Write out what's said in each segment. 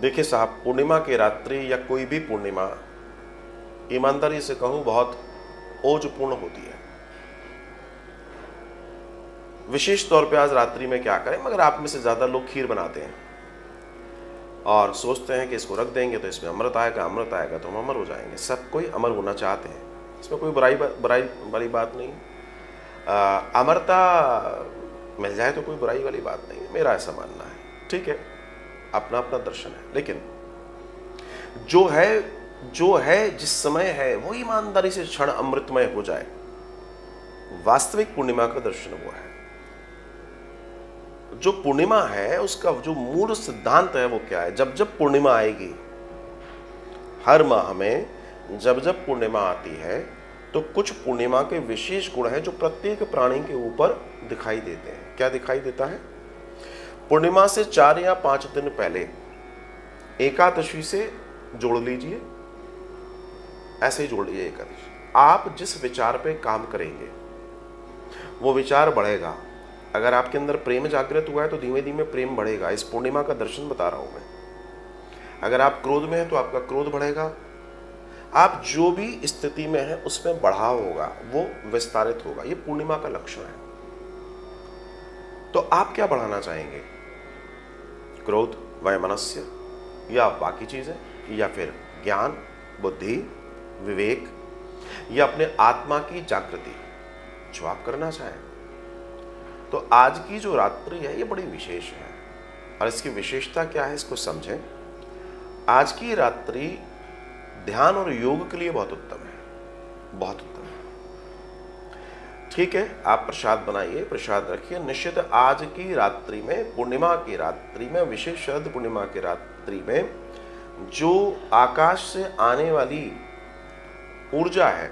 देखिए साहब, पूर्णिमा की रात्रि या कोई भी पूर्णिमा ईमानदारी से कहूं बहुत ओजपूर्ण होती है। विशेष तौर पे आज रात्रि में क्या करें, मगर आप में से ज्यादा लोग खीर बनाते हैं और सोचते हैं कि इसको रख देंगे तो इसमें अमृत आएगा, अमृत आएगा तो हम अमर हो जाएंगे। सब कोई अमर होना चाहते हैं, इसमें कोई बुराई बुराई वाली बात नहीं। अमरता मिल जाए तो कोई बुराई वाली बात नहीं है, मेरा ऐसा मानना है। ठीक है, अपना अपना दर्शन है, लेकिन जो है जिस समय है वो ईमानदारी से क्षण अमृतमय हो जाए, वास्तविक पूर्णिमा का दर्शन हुआ है। जो पूर्णिमा है उसका जो मूल सिद्धांत है वो क्या है? जब जब पूर्णिमा आएगी, हर माह में जब जब पूर्णिमा आती है तो कुछ पूर्णिमा के विशेष गुण हैं जो प्रत्येक प्राणी के ऊपर दिखाई देते हैं। क्या दिखाई देता है? पूर्णिमा से 4 या 5 दिन पहले एकादशी से जोड़ लीजिए, ऐसे ही जोड़ लीजिए एकादशी। आप जिस विचार पे काम करेंगे वो विचार बढ़ेगा। अगर आपके अंदर प्रेम जागृत हुआ है तो धीमे धीमे प्रेम बढ़ेगा। इस पूर्णिमा का दर्शन बता रहा हूं मैं। अगर आप क्रोध में हैं तो आपका क्रोध बढ़ेगा। आप जो भी स्थिति में हैं उसमें बढ़ाव होगा, वो विस्तारित होगा। ये पूर्णिमा का लक्षण है। तो आप क्या बढ़ाना चाहेंगे? क्रोध, वैमनस्य या बाकी चीजें, या फिर ज्ञान, बुद्धि, विवेक, या अपने आत्मा की जागृति, जो आप करना चाहें। तो आज की जो रात्रि है ये बड़ी विशेष है, और इसकी विशेषता क्या है इसको समझें। आज की रात्रि ध्यान और योग के लिए बहुत उत्तम है, बहुत उत्तम है। ठीक है, आप प्रसाद बनाइए, प्रसाद रखिए। निश्चित आज की रात्रि में, पूर्णिमा की रात्रि में, विशेष शरद पूर्णिमा की रात्रि में जो आकाश से आने वाली ऊर्जा है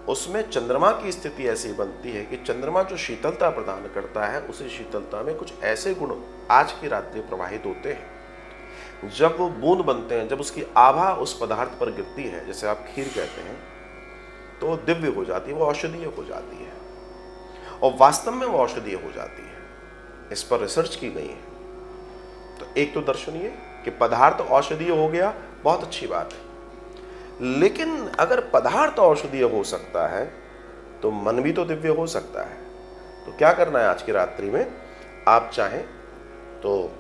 उसमें चंद्रमा की स्थिति ऐसी बनती है कि चंद्रमा जो शीतलता प्रदान करता है, उसी शीतलता में कुछ ऐसे गुण आज की रात्रि प्रवाहित होते हैं। जब वो बूंद बनते हैं, जब उसकी आभा उस पदार्थ पर गिरती है, जैसे आप खीर कहते हैं, तो वो दिव्य हो जाती है, वो औषधीय हो जाती है, और वास्तव में वो औषधीय हो जाती है। इस पर रिसर्च की गई है। तो एक तो दर्शन ये कि पदार्थ औषधीय हो गया, बहुत अच्छी बात है। लेकिन अगर पदार्थ औषधीय हो सकता है तो मन भी तो दिव्य हो सकता है। तो क्या करना है आज की रात्रि में? आप चाहें तो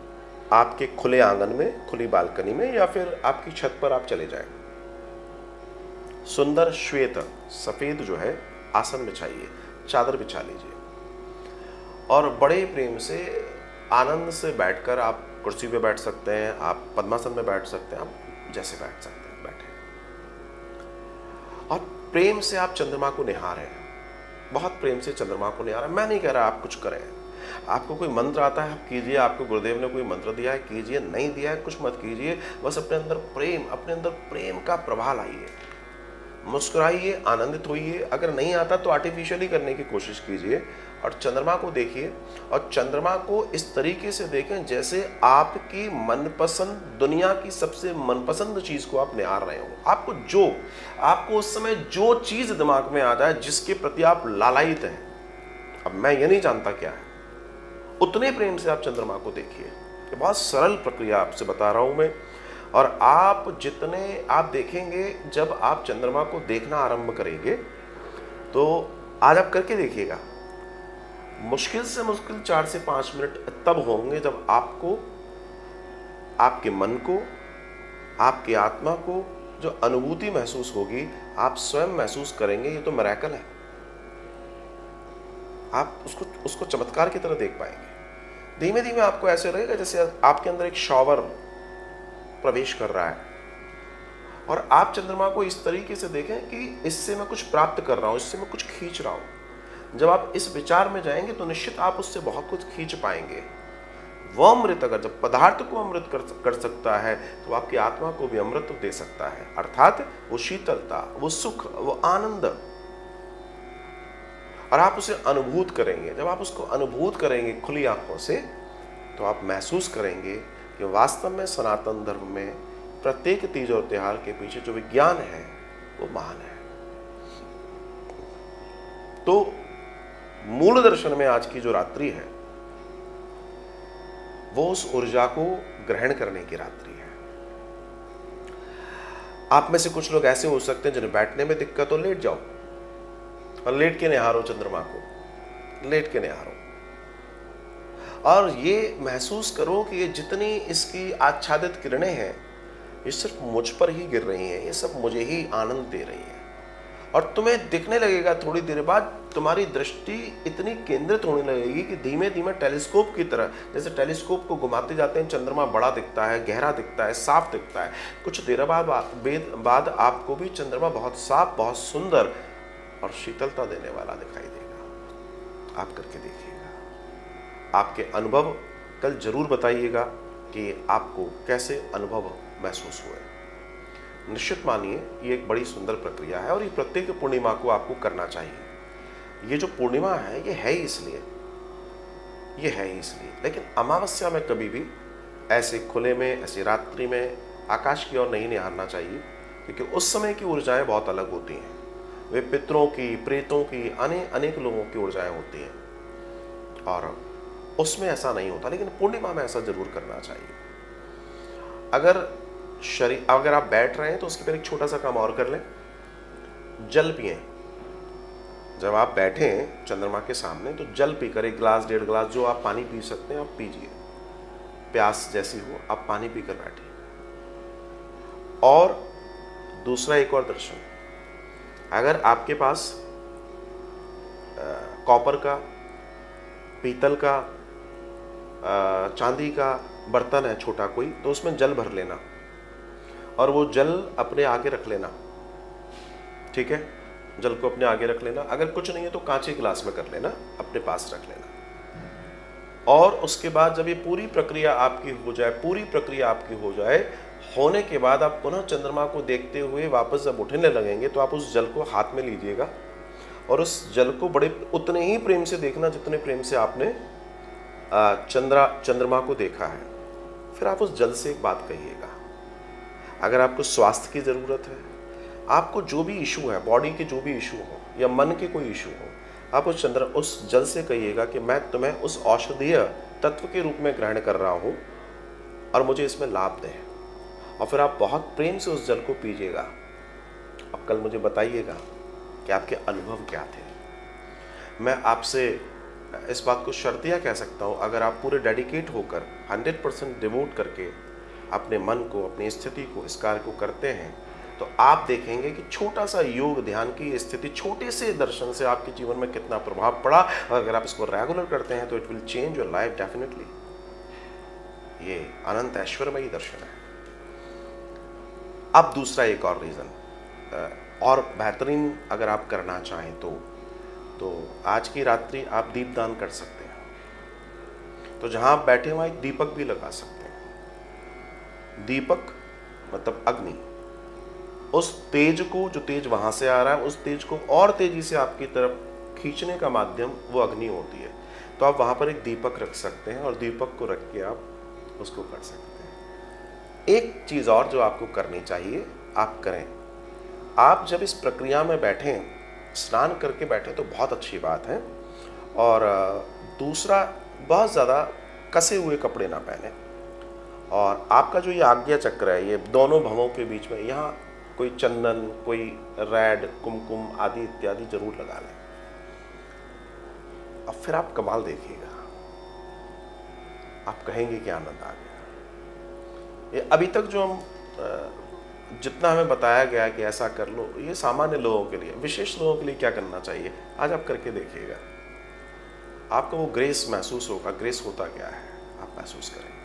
आपके खुले आंगन में, खुली बालकनी में, या फिर आपकी छत पर आप चले जाएं। सुंदर श्वेत सफेद जो है आसन बिछाइए, चादर बिछा लीजिए, और बड़े प्रेम से आनंद से बैठकर, आप कुर्सी पे बैठ सकते हैं, आप पद्मासन में बैठ सकते हैं, आप जैसे बैठ सकते हैं बैठे, और प्रेम से आप चंद्रमा को निहारें, बहुत प्रेम से चंद्रमा को निहारें। मैं नहीं कह रहा आप कुछ करें, आपको कोई मंत्र आता है आप कीजिए, आपको गुरुदेव ने कोई मंत्र दिया है कीजिए, नहीं दिया है कुछ मत कीजिए। बस अपने अंदर प्रेम का प्रवाह लाइए, मुस्कुराइए, आनंदित होइए। अगर नहीं आता तो आर्टिफिशियली करने की कोशिश कीजिए, और चंद्रमा को देखिए, और चंद्रमा को इस तरीके से देखें जैसे आपकी मनपसंद, दुनिया की सबसे मनपसंद चीज को आप निहार रहे हो। आपको उस समय जो चीज दिमाग में आ जाए, जिसके प्रति आप लालायित हैं, अब मैं ये नहीं जानता क्या है, उतने प्रेम से आप चंद्रमा को देखिए। ये बहुत सरल प्रक्रिया आपसे बता रहा हूं मैं, और आप जितने आप देखेंगे, जब आप चंद्रमा को देखना आरंभ करेंगे तो आज आप करके देखिएगा, मुश्किल से मुश्किल 4 से 5 मिनट तब होंगे जब आपको, आपके मन को, आपकी आत्मा को जो अनुभूति महसूस होगी, आप स्वयं महसूस करेंगे। ये तो मिरेकल है, आप उसको चमत्कार की तरह देख पाएंगे। धीमे धीमे आपको ऐसे रहेगा जैसे आपके अंदर एक शॉवर प्रवेश कर रहा है, और आप चंद्रमा को इस तरीके से देखें कि इससे मैं कुछ प्राप्त कर रहा हूं, इससे मैं कुछ खींच रहा हूं। जब आप इस विचार में जाएंगे तो निश्चित आप उससे बहुत कुछ खींच पाएंगे। वो अमृत अगर जब पदार्थ को अमृत कर सकता है तो आपकी आत्मा को भी अमृत दे सकता है, अर्थात वो शीतलता, वो सुख, वो आनंद, और आप उसे अनुभूत करेंगे। जब आप उसको अनुभूत करेंगे खुली आंखों से, तो आप महसूस करेंगे कि वास्तव में सनातन धर्म में प्रत्येक तीज और त्योहार के पीछे जो विज्ञान है वो महान है। तो मूल दर्शन में आज की जो रात्रि है वो उस ऊर्जा को ग्रहण करने की रात्रि है। आप में से कुछ लोग ऐसे हो सकते हैं जिन्हें बैठने में दिक्कत हो, लेट जाओ और लेट के निहारो चंद्रमा को, लेट के निहारो और ये महसूस करो कि ये जितनी इसकी आच्छादित किरणें हैं ये सिर्फ मुझ पर ही गिर रही हैं, ये सब मुझे ही आनंद दे रही हैं। और तुम्हें दिखने लगेगा थोड़ी देर बाद, तुम्हारी दृष्टि इतनी केंद्रित होने लगेगी कि धीमे धीमे टेलीस्कोप की तरह, जैसे टेलीस्कोप को घुमाते जाते हैं चंद्रमा बड़ा दिखता है, गहरा दिखता है, साफ दिखता है। कुछ देर बाद आपको भी चंद्रमा बहुत साफ, बहुत सुंदर और शीतलता देने वाला दिखाई देगा। आप करके देखिएगा, आपके अनुभव कल जरूर बताइएगा कि आपको कैसे अनुभव महसूस हुए। निश्चित मानिए ये एक बड़ी सुंदर प्रक्रिया है और ये प्रत्येक पूर्णिमा को आपको करना चाहिए। ये जो पूर्णिमा है ये है ही इसलिए, लेकिन अमावस्या में कभी भी ऐसे खुले में, ऐसी रात्रि में आकाश की ओर नहीं निहारना चाहिए, क्योंकि उस समय की ऊर्जाएं बहुत अलग होती हैं। वे पितरों की, प्रेतों की, अनेक लोगों की ऊर्जाएं होती हैं और उसमें ऐसा नहीं होता, लेकिन पूर्णिमा में ऐसा जरूर करना चाहिए। अगर आप बैठ रहे हैं तो उसके पहले एक छोटा सा काम और कर लें, जल पिए। जब आप बैठे हैं चंद्रमा के सामने तो जल पीकर, 1 गिलास 1.5 गिलास जो आप पानी पी सकते हैं आप पीजिए। प्यास जैसी हो आप पानी पीकर बैठिए। और दूसरा एक और दर्शन, अगर आपके पास कॉपर का, पीतल का, चांदी का बर्तन है छोटा कोई, तो उसमें जल भर लेना और वो जल अपने आगे रख लेना। ठीक है, जल को अपने आगे रख लेना। अगर कुछ नहीं है तो कांच के गिलास में कर लेना, अपने पास रख लेना। और उसके बाद जब ये पूरी प्रक्रिया आपकी हो जाए, होने के बाद आप पुनः चंद्रमा को देखते हुए वापस जब उठने लगेंगे तो आप उस जल को हाथ में लीजिएगा और उस जल को उतने ही प्रेम से देखना जितने प्रेम से आपने चंद्रमा को देखा है। फिर आप उस जल से एक बात कहिएगा। अगर आपको स्वास्थ्य की ज़रूरत है, आपको जो भी इशू है, बॉडी के जो भी इशू हो या मन के कोई इशू हो, आप उस जल से कहिएगा कि मैं तुम्हें उस औषधीय तत्व के रूप में ग्रहण कर रहा हूँ और मुझे इसमें लाभ दें। और फिर आप बहुत प्रेम से उस जल को पीजिएगा। अब कल मुझे बताइएगा कि आपके अनुभव क्या थे। मैं आपसे इस बात को शर्तिया कह सकता हूँ, अगर आप पूरे डेडिकेट होकर 100% डिवोट करके अपने मन को, अपनी स्थिति को, इस कार्य को करते हैं तो आप देखेंगे कि छोटा सा योग ध्यान की स्थिति, छोटे से दर्शन से आपके जीवन में कितना प्रभाव पड़ा। और अगर आप इसको रेगुलर करते हैं तो it will change your life definitely. ये अनंत ऐश्वर्यमयी दर्शन है। अब दूसरा एक और रीज़न और बेहतरीन अगर आप करना चाहें तो आज की रात्रि आप दीपदान कर सकते हैं। तो जहां आप बैठे वहां एक दीपक भी लगा सकते हैं। दीपक मतलब अग्नि, उस तेज को, जो तेज वहां से आ रहा है, उस तेज को और तेजी से आपकी तरफ खींचने का माध्यम वो अग्नि होती है। तो आप वहां पर एक दीपक रख सकते हैं और दीपक को रख के आप उसको कर सकते हैं। एक चीज और जो आपको करनी चाहिए, आप करें। आप जब इस प्रक्रिया में बैठें, स्नान करके बैठे तो बहुत अच्छी बात है। और दूसरा, बहुत ज़्यादा कसे हुए कपड़े ना पहने। और आपका जो ये आज्ञा चक्र है, ये दोनों भवों के बीच में, यहाँ कोई चंदन, कोई रेड, कुमकुम आदि इत्यादि जरूर लगा लें। अब फिर आप कमाल देखिएगा, आप कहेंगे कि आनंद आ गया। ये अभी तक जो हम जितना हमें बताया गया कि ऐसा कर लो, ये सामान्य लोगों के लिए, विशेष लोगों के लिए क्या करना चाहिए, आज आप करके देखिएगा। आपको वो ग्रेस महसूस होगा। ग्रेस होता क्या है आप महसूस करेंगे।